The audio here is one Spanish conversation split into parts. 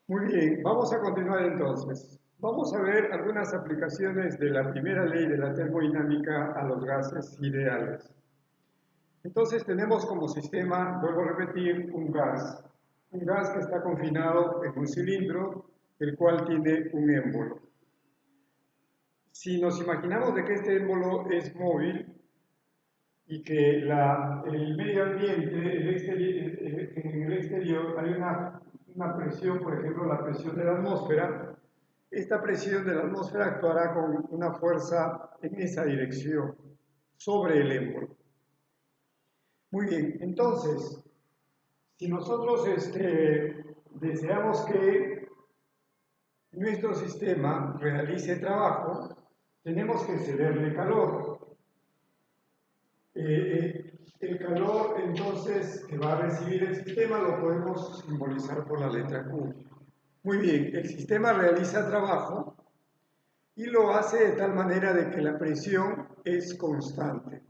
Muy bien, vamos a continuar entonces. Vamos a ver algunas aplicaciones de la primera ley de la termodinámica a los gases ideales. Entonces tenemos como sistema, vuelvo a repetir, un gas que está confinado en un cilindro, el cual tiene un émbolo. Si nos imaginamos de que este émbolo es móvil y que el medio ambiente, en el exterior hay una presión, por ejemplo la presión de la atmósfera, esta presión de la atmósfera actuará con una fuerza en esa dirección, sobre el émbolo. Muy bien, entonces, si nosotros deseamos que nuestro sistema realice trabajo, tenemos que cederle calor. El calor, entonces, que va a recibir el sistema lo podemos simbolizar por la letra Q. Muy bien, el sistema realiza trabajo y lo hace de tal manera de que la presión es constante.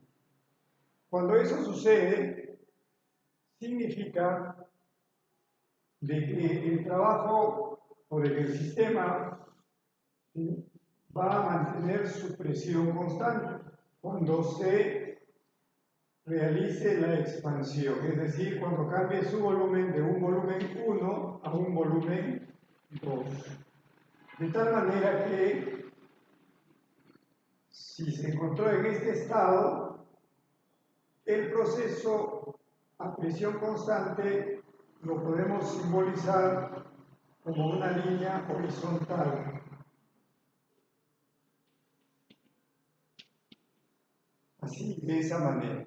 Cuando eso sucede, significa de que el trabajo o de que el sistema, ¿sí?, va a mantener su presión constante cuando se realice la expansión, es decir, cuando cambie su volumen de un volumen 1 a un volumen 2. De tal manera que si se encontró en este estado, el proceso a presión constante lo podemos simbolizar como una línea horizontal. Así, de esa manera.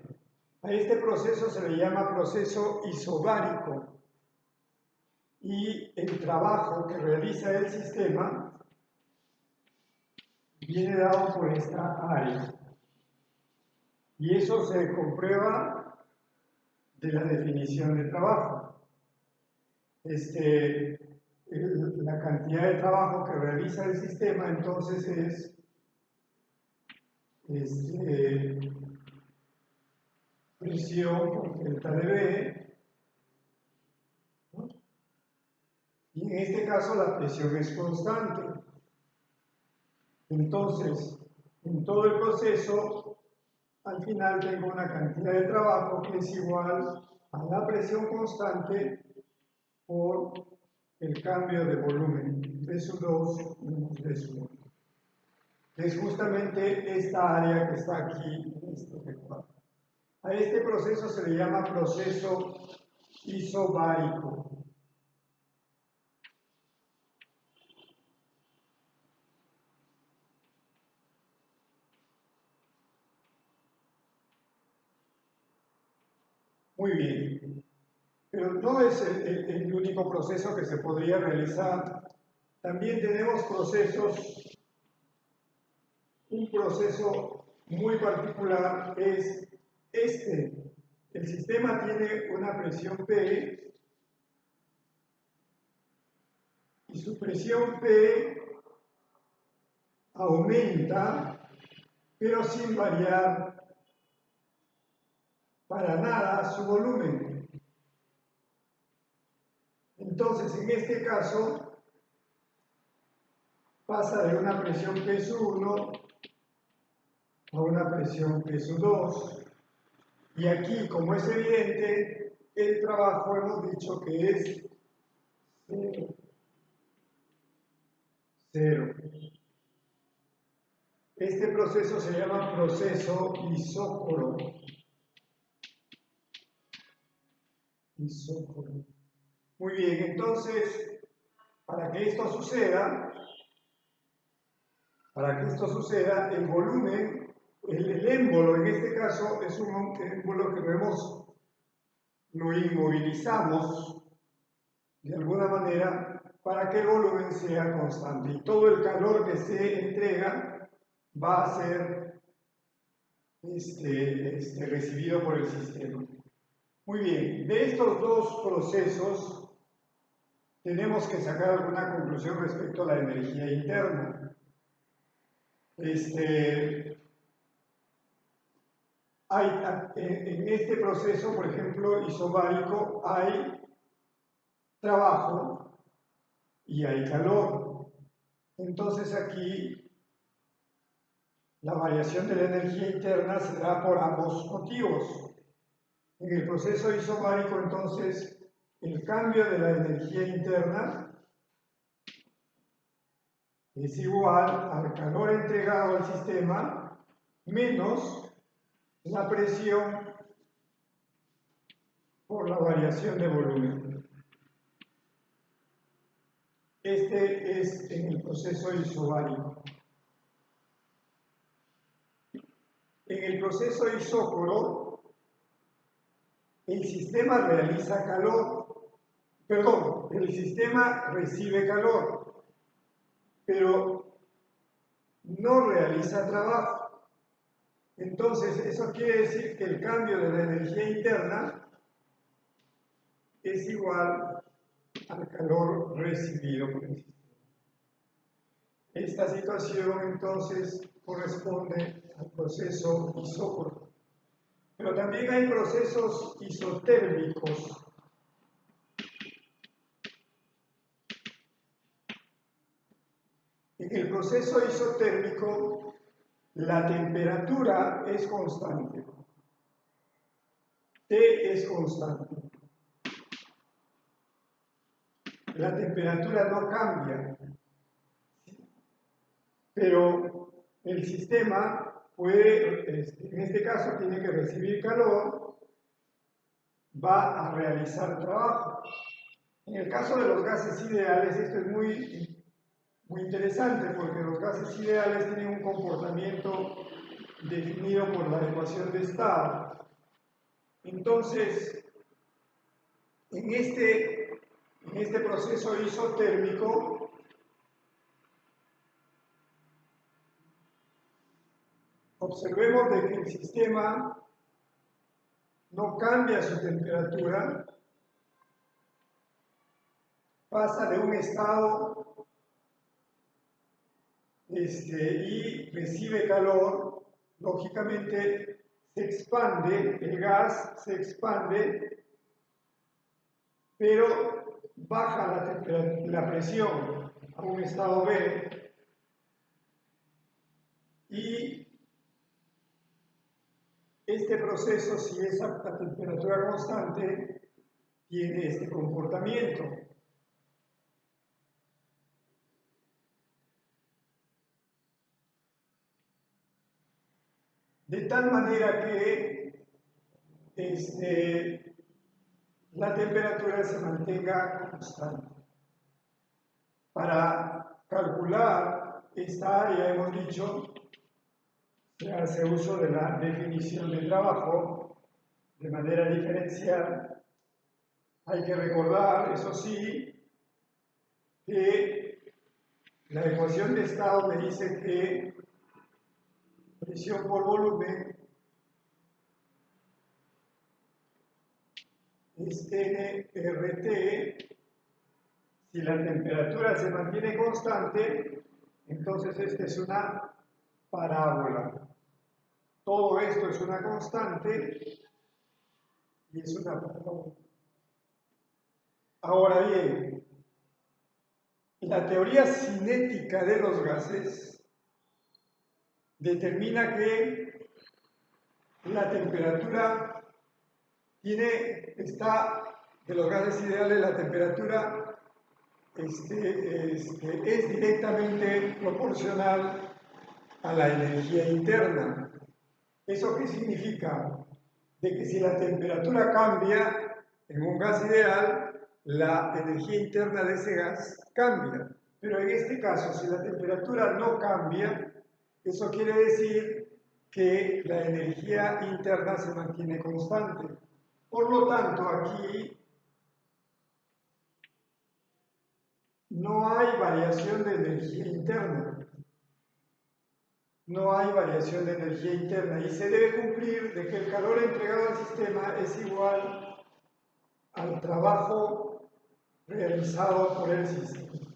A este proceso se le llama proceso isobárico y el trabajo que realiza el sistema viene dado por esta área. Y eso se comprueba de la definición de trabajo. La cantidad de trabajo que realiza el sistema entonces es presión por delta de B, ¿no? Y en este caso la presión es constante. Entonces, en todo el proceso, al final tengo una cantidad de trabajo que es igual a la presión constante por el cambio de volumen, V sub 2 menos V sub 1, que es justamente esta área que está aquí en este recuadro. A este proceso se le llama proceso isobárico. Muy bien, pero no es el único proceso que se podría realizar. También tenemos procesos, un proceso muy particular es este. El sistema tiene una presión P y su presión P aumenta, pero sin variar para nada su volumen. Entonces, en este caso, pasa de una presión P sub 1 a una presión P sub 2. Y aquí, como es evidente, el trabajo hemos dicho que es 0. Este proceso se llama proceso isócoro. Muy bien, entonces, para que esto suceda, el volumen, el émbolo en este caso es un émbolo que lo inmovilizamos de alguna manera para que el volumen sea constante y todo el calor que se entrega va a ser recibido por el sistema. Muy bien, de estos dos procesos tenemos que sacar alguna conclusión respecto a la energía interna. En este proceso, por ejemplo, isobárico, hay trabajo y hay calor. Entonces aquí la variación de la energía interna se da por ambos motivos. En el proceso isobárico, entonces, el cambio de la energía interna es igual al calor entregado al sistema menos la presión por la variación de volumen. Este es en el proceso isobárico. En el proceso isócoro, el sistema realiza calor, perdón, el sistema recibe calor, pero no realiza trabajo. Entonces, eso quiere decir que el cambio de la energía interna es igual al calor recibido por el sistema. Esta situación, entonces, corresponde al proceso isócoro. Pero también hay procesos isotérmicos. En el proceso isotérmico, la temperatura es constante. T es constante. La temperatura no cambia, pero el sistema puede, en este caso, tiene que recibir calor, va a realizar trabajo. En el caso de los gases ideales, esto es muy interesante porque los gases ideales tienen un comportamiento definido por la ecuación de estado. Entonces, en este proceso isotérmico, observemos de que el sistema no cambia su temperatura, pasa de un estado y recibe calor, lógicamente se expande, el gas se expande, pero baja la presión a un estado B y este proceso, si es a temperatura constante, tiene este comportamiento. De tal manera que la temperatura se mantenga constante. Para calcular esta área, hemos dicho, se hace uso de la definición de trabajo de manera diferencial. Hay que recordar, eso sí, que la ecuación de estado me dice que presión por volumen es nRT. Si la temperatura se mantiene constante, entonces esta es una parábola. Todo esto es una constante y es una parábola. Ahora bien, la teoría cinética de los gases determina que la temperatura de los gases ideales, la temperatura es directamente proporcional a la energía interna. ¿Eso qué significa? De que si la temperatura cambia en un gas ideal, la energía interna de ese gas cambia. Pero en este caso, si la temperatura no cambia, eso quiere decir que la energía interna se mantiene constante. Por lo tanto, aquí no hay variación de energía interna. No hay variación de energía interna y se debe cumplir de que el calor entregado al sistema es igual al trabajo realizado por el sistema.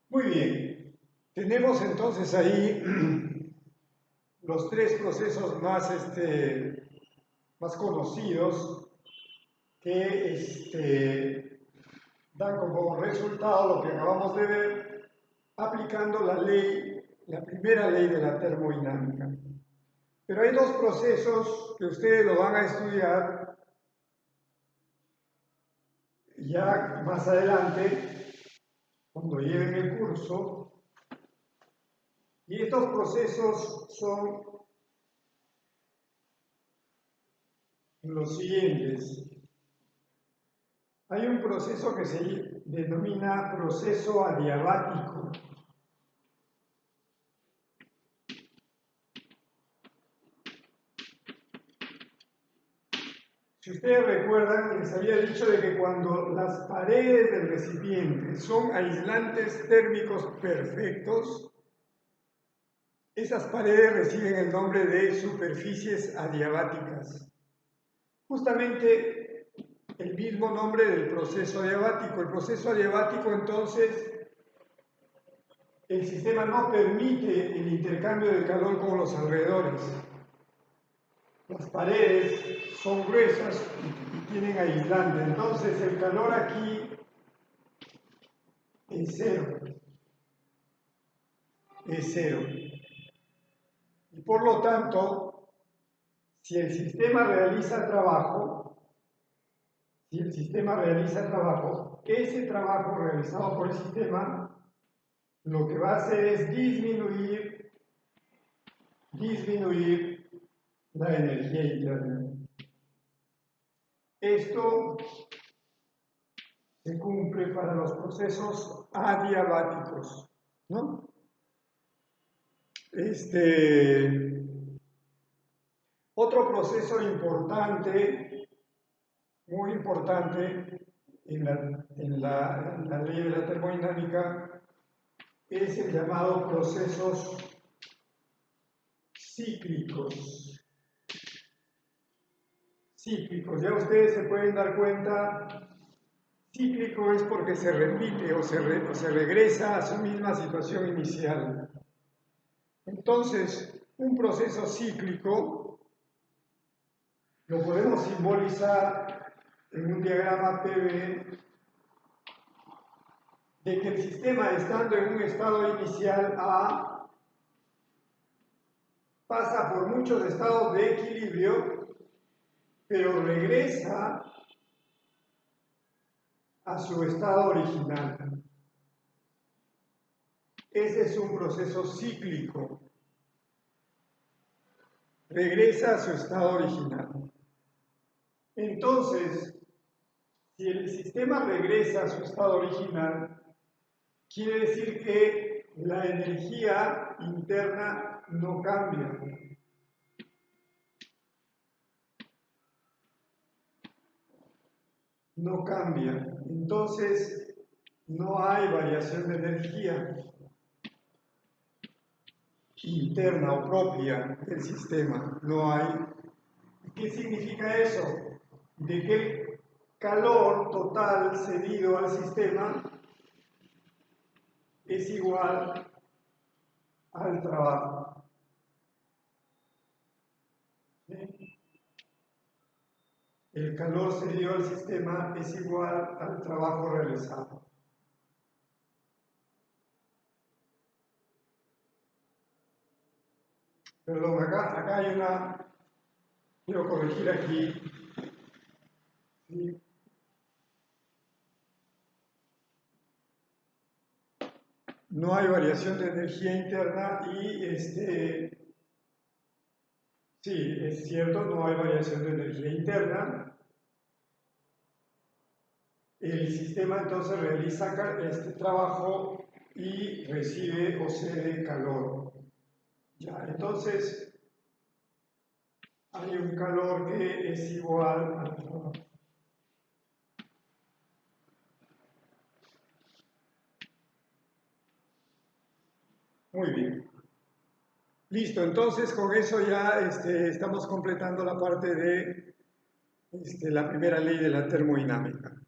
Muy bien, tenemos entonces ahí los tres procesos más conocidos que dan como resultado lo que acabamos de ver, aplicando la primera ley de la termodinámica. Pero hay dos procesos que ustedes lo van a estudiar ya más adelante, cuando lleven el curso, y estos procesos son los siguientes. Hay un proceso que se denomina proceso adiabático. Si ustedes recuerdan, les había dicho de que cuando las paredes del recipiente son aislantes térmicos perfectos, esas paredes reciben el nombre de superficies adiabáticas. Justamente el mismo nombre del proceso adiabático. El proceso adiabático, entonces, el sistema no permite el intercambio de calor con los alrededores. Las paredes son gruesas y tienen aislante. Entonces el calor aquí es cero. Es cero. Y por lo tanto, si el sistema realiza trabajo, ese trabajo realizado por el sistema lo que va a hacer es disminuir la energía interna. Esto se cumple para los procesos adiabáticos, ¿no? Otro proceso importante, muy importante en la ley de la termodinámica, es el llamado procesos cíclicos. Cíclicos, ya ustedes se pueden dar cuenta, cíclico es porque se repite o se regresa a su misma situación inicial. Entonces, un proceso cíclico lo podemos simbolizar en un diagrama PV de que el sistema, estando en un estado inicial A, pasa por muchos estados de equilibrio, pero regresa a su estado original. Ese es un proceso cíclico. Regresa a su estado original. Entonces, si el sistema regresa a su estado original, quiere decir que la energía interna no cambia. No cambia. Entonces, no hay variación de energía interna o propia del sistema. No hay. ¿Qué significa eso? De que el calor total cedido al sistema es igual al trabajo. ¿Sí? El calor cedido al sistema es igual al trabajo realizado. Perdón, acá hay una... Quiero corregir aquí. ¿Sí? No hay variación de energía interna y sí, es cierto, no hay variación de energía interna. El sistema entonces realiza este trabajo y recibe o cede calor. Ya, entonces hay un calor que es igual al trabajo. Muy bien. Listo, entonces con eso ya estamos completando la parte de la primera ley de la termodinámica.